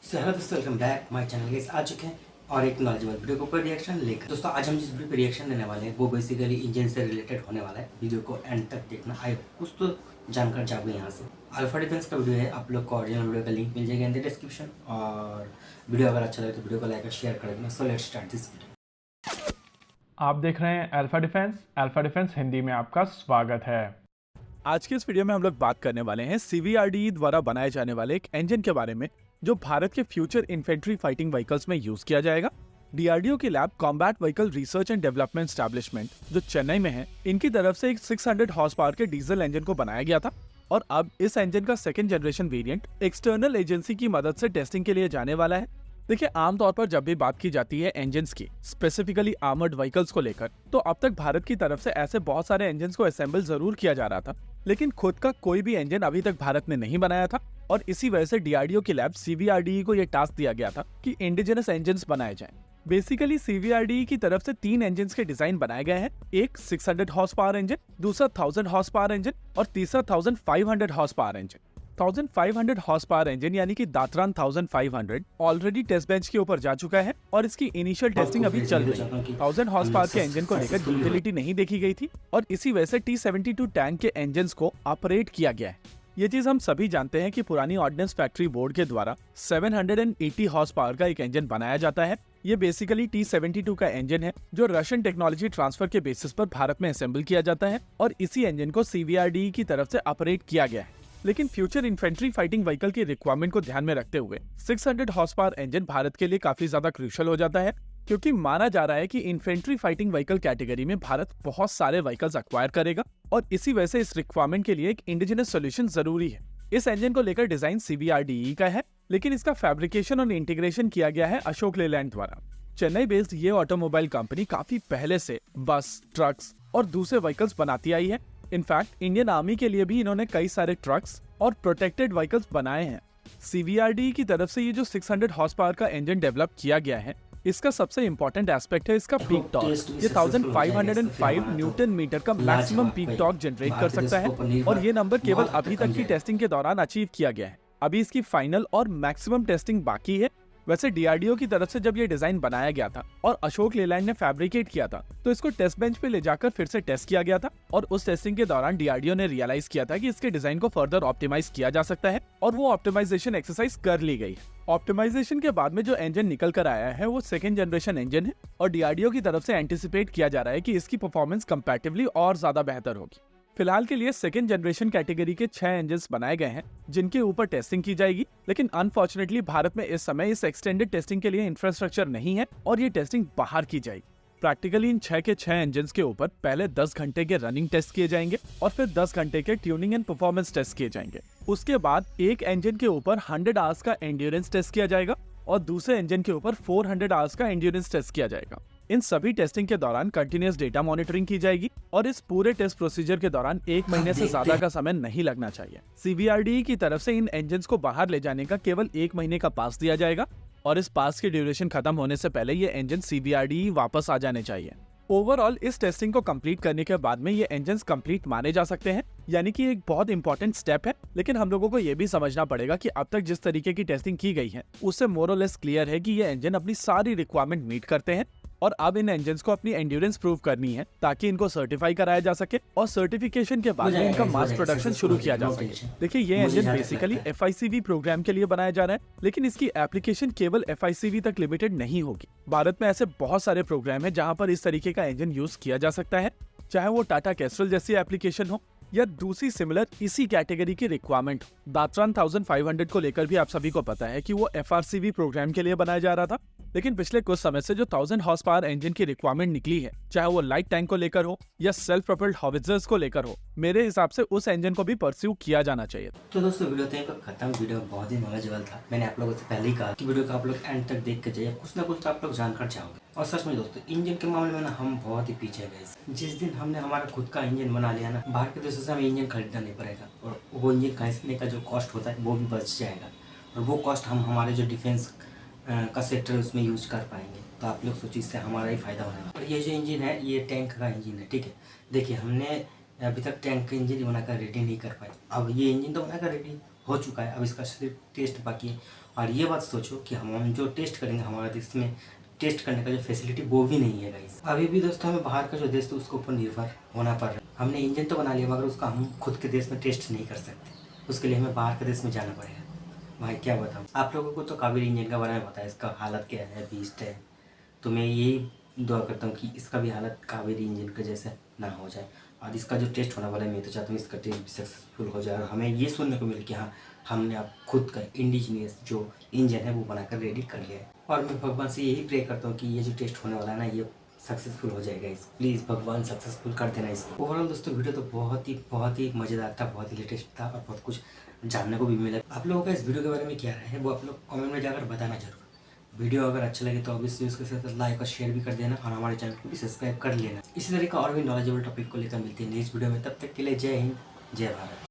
सो hello दोस्तों, welcome back my channel. Guys आ चुके हैं और एक नॉलेजेबल वीडियो के ऊपर रिएक्शन लेकर। दोस्तों आज हम जिस वीडियो पर रिएक्शन देने वाले हैं वो बेसिकली इंजन से रिलेटेड होने वाला है। वीडियो को एंड तक देखना, आई कुछ तो जानकर जाओगे यहाँ से। अल्फा डिफेंस का वीडियो है, आप लोग को ओरिजिनल वीडियो का लिंक मिल जाएगा इन द डिस्क्रिप्शन। और वीडियो अगर अच्छा लगे तो वीडियो को लाइक और शेयर कर देना। So let's start this video. आप देख रहे हैं alpha defence. Alpha defence Hindi में आपका स्वागत है। आज के इस वीडियो में हम लोग बात करने वाले हैं सीवीआरडी द्वारा बनाए जाने वाले एक इंजन के बारे में जो भारत के फ्यूचर इन्फेंट्री फाइटिंग व्हीकल्स में यूज किया जाएगा। डीआरडीओ की lab combat vehicle research and development establishment जो चेन्नई में है, इनकी तरफ से एक 600 हॉर्स पावर के डीजल इंजन को बनाया गया था और अब इस इंजन का second generation variant external agency की मदद से टेस्टिंग के लिए जाने वाला है। देखिए, आमतौर पर जब भी बात की जाती है इंजन्स की, स्पेसिफिकली आर्मर्ड व्हीकल्स को लेकर, तो अब तक भारत की तरफ से ऐसे बहुत सारे इंजन्स को असेंबल जरूर किया जा रहा था, लेकिन खुद का कोई भी इंजन अभी तक भारत ने नहीं बनाया था। और इसी वजह से डीआरडीओ की लैब सीवीआरडी को यह टास्क दिया गया था कि इंडिजिनस इंजन्स बनाए जाएं। बेसिकली सीवीआरडी की तरफ से 3 इंजन्स के डिजाइन बनाए गए हैं। एक 600 हॉर्स पावर इंजन, दूसरा 1000 हॉर्स पावर इंजन और तीसरा 1500 horse power engine. 1500 horse power engine यानी कि दात्रान 1500 ऑलरेडी टेस्ट बेंच के ऊपर जा चुका है और इसकी इनिशियल टेस्टिंग अभी चल रही है। 1000 हॉर्स पावर के इंजन को लेकर यूटिलिटी नहीं देखी गई थी और इसी वजह से T-72 टैंक के इंजन्स को ऑपरेट किया गया है। ये चीज हम सभी जानते हैं कि पुरानी ऑर्डिनेंस फैक्ट्री बोर्ड के द्वारा 780 हॉर्स पावर का एक इंजन बनाया जाता है। ये बेसिकली T-72 का इंजन है जो रशियन टेक्नोलॉजी ट्रांसफर के बेसिस पर भारत में असेंबल किया जाता है और इसी इंजन को सीवीआरडी की तरफ से ऑपरेट किया गया है। लेकिन फ्यूचर इन्फेंट्री फाइटिंग व्हीकल की रिक्वायरमेंट को ध्यान में रखते हुए 600 हॉर्स पावर इंजन भारत के लिए काफी ज्यादा क्रूशियल हो जाता है, क्योंकि माना जा रहा है कि इन्फेंट्री फाइटिंग व्हीकल कैटेगरी में भारत बहुत सारे व्हीकल्स एक्वायर करेगा और इसी वजह से इस रिक्वायरमेंट के लिए एक इंडिजिनस सोल्यूशन जरूरी है। इस इंजन को लेकर डिजाइन सीवीआरडी का है, लेकिन इसका फैब्रिकेशन और इंटीग्रेशन किया गया है अशोक लेलैंड द्वारा। चेन्नई बेस्ड ये ऑटोमोबाइल कंपनी काफी पहले से बस, ट्रक्स और दूसरे व्हीकल्स बनाती आई है। इनफैक्ट इंडियन आर्मी के लिए भी इन्होंने कई सारे ट्रक्स और प्रोटेक्टेड व्हीकल्स बनाए हैं। सीवीआरडी की तरफ से ये जो 600 हॉर्स पावर का इंजन डेवलप किया गया है, इसका सबसे इंपॉर्टेंट एस्पेक्ट है इसका पीक टॉर्क। ये 1505 न्यूटन मीटर का मैक्सिमम पीक टॉर्क जनरेट कर सकता है और ये नंबर केवल अभी तक की टेस्टिंग के दौरान अचीव किया गया है। अभी इसकी फाइनल और मैक्सिमम टेस्टिंग बाकी है। वैसे डीआरडीओ की तरफ से जब ये डिजाइन बनाया गया था और अशोक लेलैंड ने फैब्रिकेट किया था, तो इसको टेस्ट बेंच पे ले जाकर फिर से टेस्ट किया गया था और उस टेस्टिंग के दौरान डीआरडीओ ने रियलाइज किया था कि इसके डिजाइन को फर्दर ऑप्टिमाइज किया जा सकता है और वो ऑप्टिमाइजेशन एक्सरसाइज कर ली गई है। ऑप्टिमाइजेशन के बाद में जो इंजन निकल कर आया है वो सेकंड जनरेशन इंजन है और डीआरडीओ की तरफ से एंटिसिपेट किया जा रहा है कि इसकी परफॉर्मेंस कंपैरेटिवली और ज्यादा बेहतर होगी। फिलहाल के लिए सेकंड जनरेशन कैटेगरी के 6 इंजन्स बनाए गए हैं जिनके ऊपर टेस्टिंग की जाएगी, लेकिन अनफॉर्चुनेटली भारत में इस समय इस एक्सटेंडेड टेस्टिंग के लिए इंफ्रास्ट्रक्चर नहीं है और ये टेस्टिंग बाहर की जाएगी। प्रैक्टिकली इन 6 के 6 इंजन्स के ऊपर पहले 10 घंटे के रनिंग टेस्ट किए जाएंगे और फिर 10 घंटे के ट्यूनिंग एंड परफॉर्मेंस टेस्ट किए जाएंगे। उसके बाद एक इंजन के ऊपर 100 आवर्स का एंड्योरेंस टेस्ट किया जाएगा और दूसरे इंजन के ऊपर 400 आवर्स का एंड्योरेंस टेस्ट किया जाएगा। इन सभी टेस्टिंग के दौरान कंटिन्यूअस डेटा मॉनिटरिंग की जाएगी और इस पूरे टेस्ट प्रोसीजर के दौरान 1 महीने से ज्यादा का समय नहीं लगना चाहिए। सीवीआरडी की तरफ से इन इंजन्स को बाहर ले जाने का केवल 1 महीने का पास दिया जाएगा और इस पास की ड्यूरेशन खत्म होने से पहले ये इंजन सीवीआरडी वापस आ जाने चाहिए। ओवरऑल इस टेस्टिंग को कंप्लीट करने के बाद में ये इंजन्स कंप्लीट माने जा सकते हैं, यानी कि एक बहुत इंपॉर्टेंट स्टेप है। लेकिन हम लोगों को ये भी समझना पड़ेगा कि अब तक जिस तरीके की टेस्टिंग की गई है उससे मोर और लेस क्लियर है कि ये इंजन अपनी सारी रिक्वायरमेंट मीट करते हैं और अब इन इंजन्स को अपनी एंड्योरेंस प्रूव करनी है ताकि इनको सर्टिफाई कराया जा सके और सर्टिफिकेशन के बाद में इनका मास प्रोडक्शन शुरू किया जा सके। देखिए, ये इंजन बेसिकली FICV प्रोग्राम के लिए बनाया जा रहा है, लेकिन इसकी एप्लीकेशन केवल FICV तक लिमिटेड नहीं होगी। भारत में ऐसे बहुत सारे प्रोग्राम है जहाँ पर इस तरीके का इंजन यूज किया जा सकता है, चाहे वो टाटा कैस्ट्रल जैसी एप्लीकेशन हो या दूसरी सिमिलर इसी कैटेगरी की रिक्वायरमेंट हो। दात्रान 1500 को लेकर भी आप सभी को पता है कि वो FRCV प्रोग्राम के लिए बनाया जा रहा था, लेकिन पिछले कुछ समय से जो 1000 हॉर्स पावर इंजन की रिक्वायरमेंट निकली है, चाहे वो लाइट टैंक को लेकर हो या सेल्फ प्रोपेल्ड हॉविट्जर्स को लेकर हो, मेरे हिसाब से उस इंजन को भी परस्यू किया जाना चाहिए। तो दोस्तों वीडियो तो यहाँ पर खत्म। वीडियो बहुत ही नॉलेजेबल था। मैंने आप लोगों से पहले ही कहा कि वीडियो को आप लोग एंड तक देख के जाइए, कुछ ना कुछ तो आप लोग जानकर जाओगे। और सच में दोस्तों, इंजन के मामले में ना हम बहुत ही पीछे गए। जिस दिन हमने हमारा खुद का इंजन बना लिया ना, बाहर के देशों से हमें इंजन खरीदना नहीं पड़ेगा और वो इंजन खरीदने का जो कॉस्ट होता है वो भी बच जाएगा और वो कॉस्ट हम हमारे जो डिफेंस का सेक्टर है उसमें यूज कर पाएंगे। तो आप लोग सोचिए, इससे हमारा ही फायदा होने वाला। और ये जो इंजन है ये टैंक का इंजन है, ठीक है। देखिए, हमने अभी तक टैंक का इंजन ही बनाकर रेडी नहीं कर पाए। अब ये इंजन तो बनाकर रेडी हो चुका है, अब इसका सिर्फ टेस्ट बाकी है और ये बात सोचो कि हम जो टेस्ट करेंगे हमारे देश में टेस्ट करने का जो फैसिलिटी वो भी नहीं है गाइस। अभी भी दोस्तों हमें बाहर का जो देश है उसके ऊपर निर्भर होना पड़ रहा है। हमने इंजन तो बना लिया मगर उसका हम खुद के देश में टेस्ट नहीं कर सकते, उसके लिए हमें बाहर के देश में जाना पड़ेगा। भाई क्या बताऊँ आप लोगों को, तो कावेरी इंजन के बारे में पता है, इसका हालत क्या है, बीस्ट है। तो मैं यही दुआ करता हूँ कि इसका भी हालत कावेरी इंजन का जैसे ना हो जाए, और इसका जो टेस्ट होने वाला है मैं तो चाहता हूँ इसका टेस्ट भी सक्सेसफुल हो जाए और हमें ये सुनने को मिले कि हाँ हमने अब खुद का इंडिजीनियस जो इंजन है वो बनाकर रेडी कर लिया है। और मैं भगवान से यही प्रे करता हूँ कि ये जो टेस्ट होने वाला है ना ये सक्सेसफुल हो जाएगा। इस प्लीज़ भगवान सक्सेसफुल कर देना इसको। ओवरऑल दोस्तों वीडियो तो बहुत ही मज़ेदार था, बहुत ही लेटेस्ट था और बहुत कुछ जानने को भी मिला। आप लोगों का इस वीडियो के बारे में क्या राय है वो आप लोग कमेंट में जाकर बताना जरूर। वीडियो अगर अच्छा लगे तो ऑब्वियसली उसके साथ लाइक और शेयर भी कर देना और हमारे चैनल को भी सब्सक्राइब कर लेना। इसी तरह का और भी नॉलेजेबल टॉपिक को लेकर मिलते हैं नेक्स्ट वीडियो में। तब तक के लिए जय हिंद, जय भारत।